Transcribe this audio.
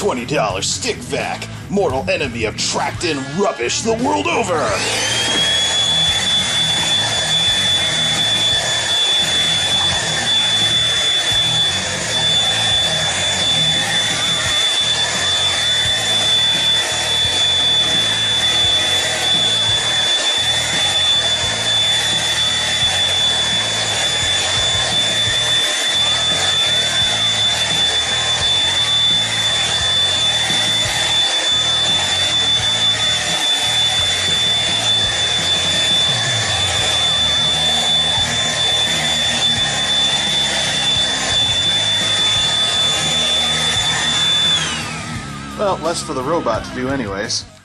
$20 stick vac, mortal enemy of tracked in rubbish the world over. Well, less for the robot to do anyways.